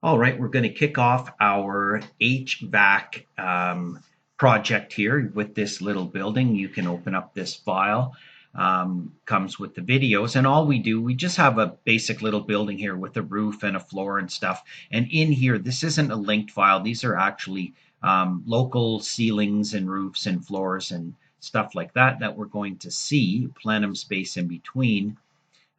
All right, we're going to kick off our HVAC project here with this little building. You can open up this file. Comes with the videos, and all we do, we just have a basic little building here with a roof and a floor and stuff. And in here, this isn't a linked file. These are actually local ceilings and roofs and floors and stuff like that we're going to see, plenum space in between.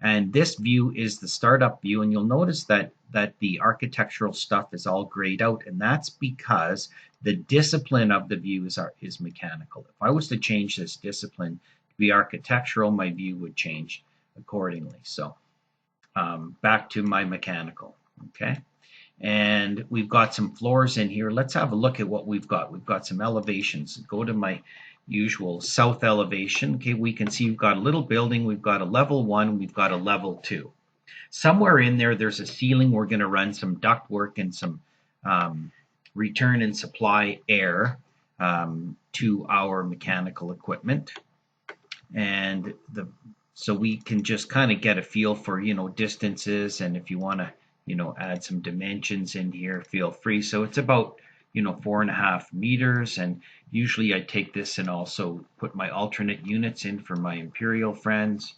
And this view is the startup view, and you'll notice that the architectural stuff is all grayed out, and that's because the discipline of the view is mechanical. If I was to change this discipline to be architectural, my view would change accordingly. So back to my mechanical, okay? And we've got some floors in here. Let's have a look at what we've got. We've got some elevations. Go to my usual south elevation. Okay, we can see we've got a little building. We've got a level 1. We've got a level 2. Somewhere in there, there's a ceiling. We're going to run some ductwork and some return and supply air to our mechanical equipment. And so we can just kind of get a feel for, distances. And if you want to, add some dimensions in here, feel free. So it's about, 4.5 meters. And usually I take this and also put my alternate units in for my imperial friends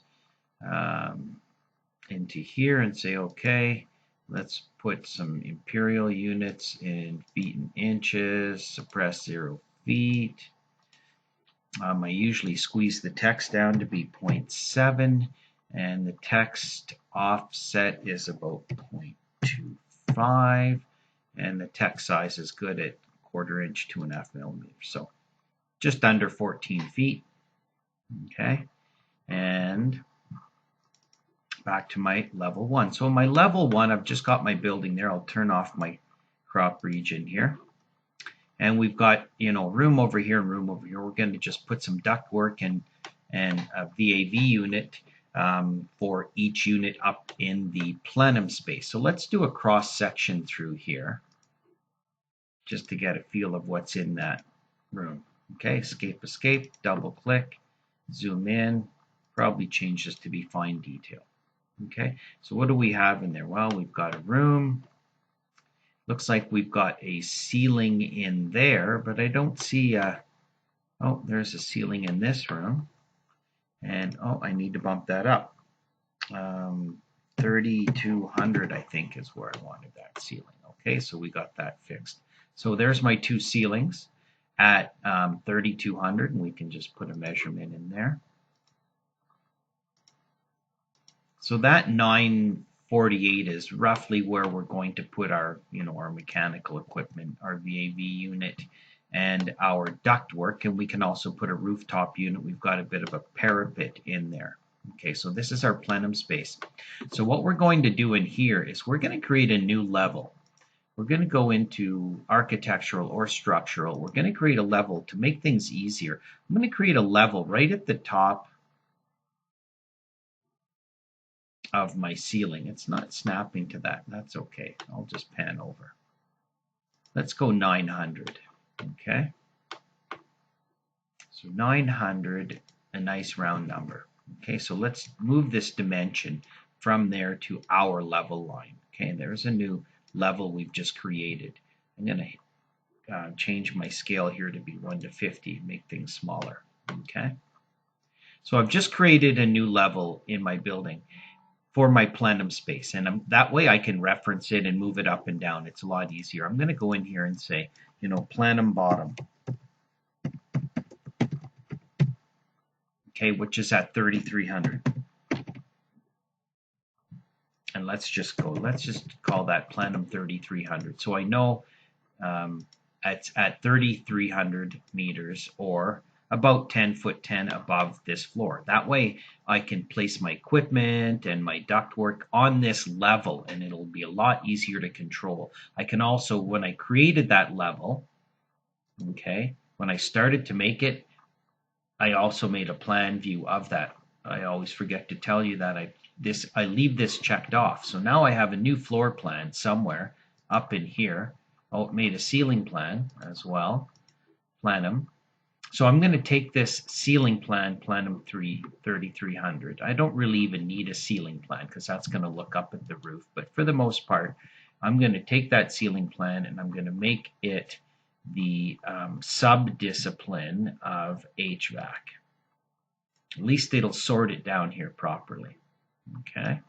into here and say, okay, let's put some imperial units in feet and inches, suppress 0 feet. I usually squeeze the text down to be 0.7, and the text offset is about 0.25, and the text size is good at 1/4 inch, 2.5 millimeters. So just under 14 feet. Okay, and back to my level 1. So my level 1, I've just got my building there. I'll turn off my crop region here. And we've got, room over here and room over here. We're going to just put some ductwork and a VAV unit for each unit up in the plenum space. So let's do a cross section through here just to get a feel of what's in that room. Okay, escape, double click, zoom in, probably change this to be fine detail. Okay, so what do we have in there? Well, we've got a room. Looks like we've got a ceiling in there, but I don't see oh, there's a ceiling in this room. And, oh, I need to bump that up. 3,200, I think, is where I wanted that ceiling. Okay, so we got that fixed. So there's my 2 ceilings at 3,200, and we can just put a measurement in there. So that 948 is roughly where we're going to put our, our mechanical equipment, our VAV unit, and our ductwork. And we can also put a rooftop unit. We've got a bit of a parapet in there. Okay, so this is our plenum space. So what we're going to do in here is we're going to create a new level. We're going to go into architectural or structural. We're going to create a level to make things easier. I'm going to create a level right at the top of my ceiling. It's not snapping to that. That's okay. I'll just pan over. Let's go 900. Okay. So 900, a nice round number. Okay, so let's move this dimension from there to our level line. Okay, there's a new level we've just created. I'm going to change my scale here to be 1 to 50, make things smaller. Okay. So I've just created a new level in my building for my plenum space, and that way I can reference it and move it up and down. It's a lot easier. I'm going to go in here and say, plenum bottom, okay, which is at 3,300. And let's just call that plenum 3,300. So I know it's at 3,300 meters, or about 10 foot 10 above this floor. That way I can place my equipment and my ductwork on this level, and it'll be a lot easier to control. I can also, when I created that level, okay, when I started to make it, I also made a plan view of that. I always forget to tell you that I leave this checked off. So now I have a new floor plan somewhere up in here. Oh, it made a ceiling plan as well, plenum. So I'm going to take this ceiling plan, plenum 3,300. I don't really even need a ceiling plan because that's going to look up at the roof. But for the most part, I'm going to take that ceiling plan and I'm going to make it the sub-discipline of HVAC. At least it'll sort it down here properly. Okay.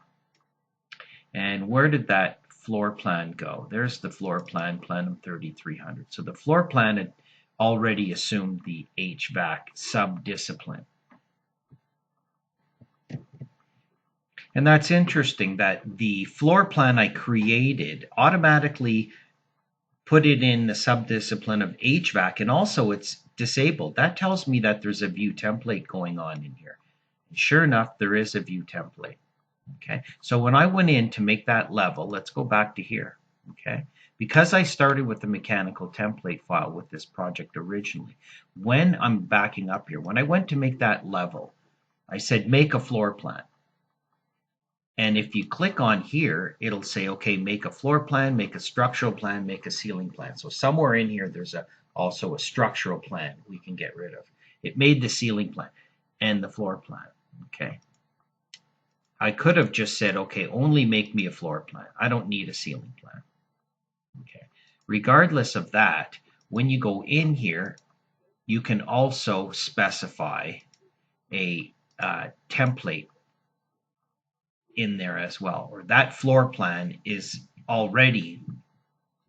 And where did that floor plan go? There's the floor plan, Plenum 3300. So the floor plan had already assumed the HVAC sub-discipline. And that's interesting that the floor plan I created automatically put it in the sub-discipline of HVAC, and also it's disabled. That tells me that there's a view template going on in here. And sure enough, there is a view template. Okay, so when I went in to make that level, let's go back to here. Okay, because I started with the mechanical template file with this project originally, when I'm backing up here, when I went to make that level, I said make a floor plan. And if you click on here, it'll say, okay, make a floor plan, make a structural plan, make a ceiling plan. So somewhere in here, there's also a structural plan we can get rid of. It made the ceiling plan and the floor plan. Okay. I could have just said, okay, only make me a floor plan. I don't need a ceiling plan. Okay. Regardless of that, when you go in here, you can also specify a template in there as well, or that floor plan is already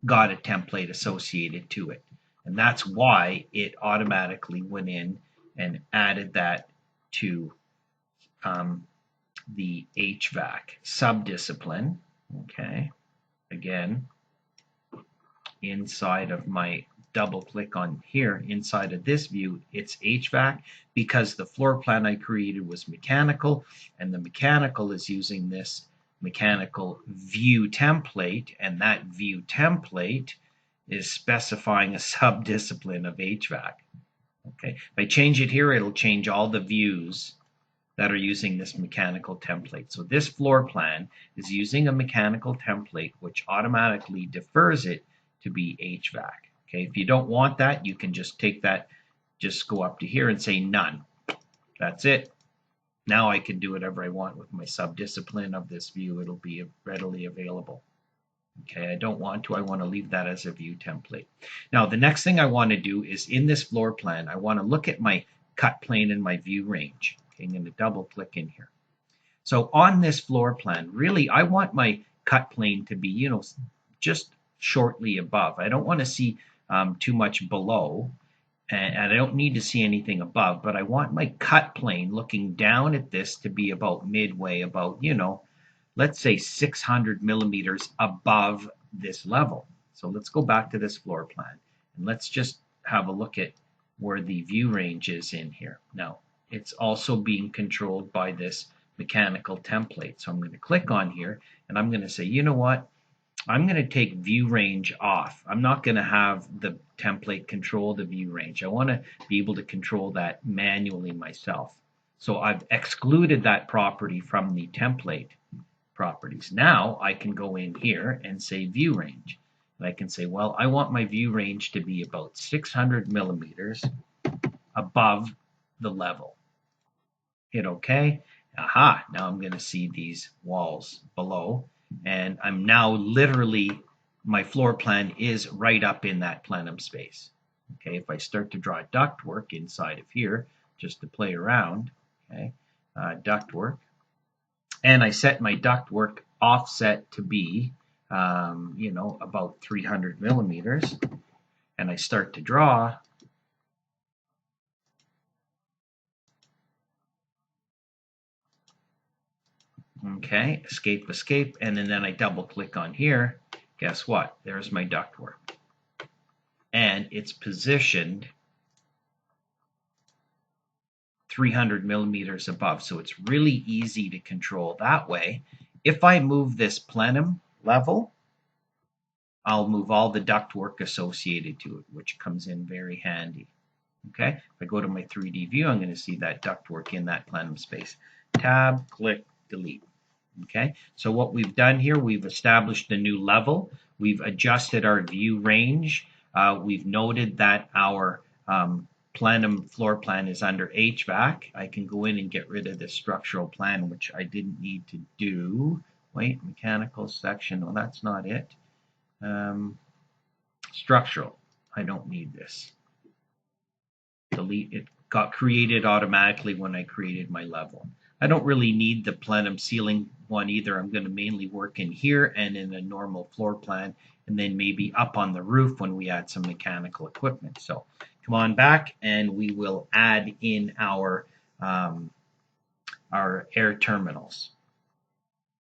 got a template associated to it. And that's why it automatically went in and added that to the HVAC subdiscipline. Okay, again, inside of my double click on here, inside of this view, it's HVAC because the floor plan I created was mechanical, and the mechanical is using this mechanical view template, and that view template is specifying a subdiscipline of HVAC. Okay, if I change it here, it'll change all the views that are using this mechanical template. So this floor plan is using a mechanical template, which automatically defers it to be HVAC. Okay, if you don't want that, you can just take that, just go up to here and say none. That's it. Now I can do whatever I want with my subdiscipline of this view. It'll be readily available. Okay, I don't want to. I want to leave that as a view template. Now, the next thing I want to do is in this floor plan, I want to look at my cut plane and my view range. Okay, I'm going to double click in here. So on this floor plan, really, I want my cut plane to be, just shortly above. I don't want to see too much below, and I don't need to see anything above, but I want my cut plane looking down at this to be about midway, about, let's say 600 millimeters above this level. So let's go back to this floor plan, and let's just have a look at where the view range is in here. Now, it's also being controlled by this mechanical template. So I'm going to click on here, and I'm going to say, you know what? I'm going to take view range off. I'm not going to have the template control the view range. I want to be able to control that manually myself. So I've excluded that property from the template properties. Now I can go in here and say view range. And I can say, well, I want my view range to be about 600 millimeters above the level. Hit OK. Aha, now I'm going to see these walls below. And I'm now literally, my floor plan is right up in that plenum space. Okay, if I start to draw ductwork inside of here, just to play around, okay, ductwork, and I set my ductwork offset to be, about 300 millimeters, and I start to draw, okay, escape, escape, and then I double click on here. Guess what? There's my ductwork. And it's positioned 300 millimeters above. So it's really easy to control that way. If I move this plenum level, I'll move all the ductwork associated to it, which comes in very handy. Okay, if I go to my 3D view, I'm going to see that ductwork in that plenum space. Tab, click, delete. Okay, so what we've done here, we've established a new level. We've adjusted our view range. We've noted that our plenum floor plan is under HVAC. I can go in and get rid of this structural plan, which I didn't need to do. Wait, mechanical section. Oh, that's not it. Structural. I don't need this. Delete. It got created automatically when I created my level. I don't really need the plenum ceiling one either. I'm going to mainly work in here and in a normal floor plan, and then maybe up on the roof when we add some mechanical equipment. So come on back and we will add in our air terminals.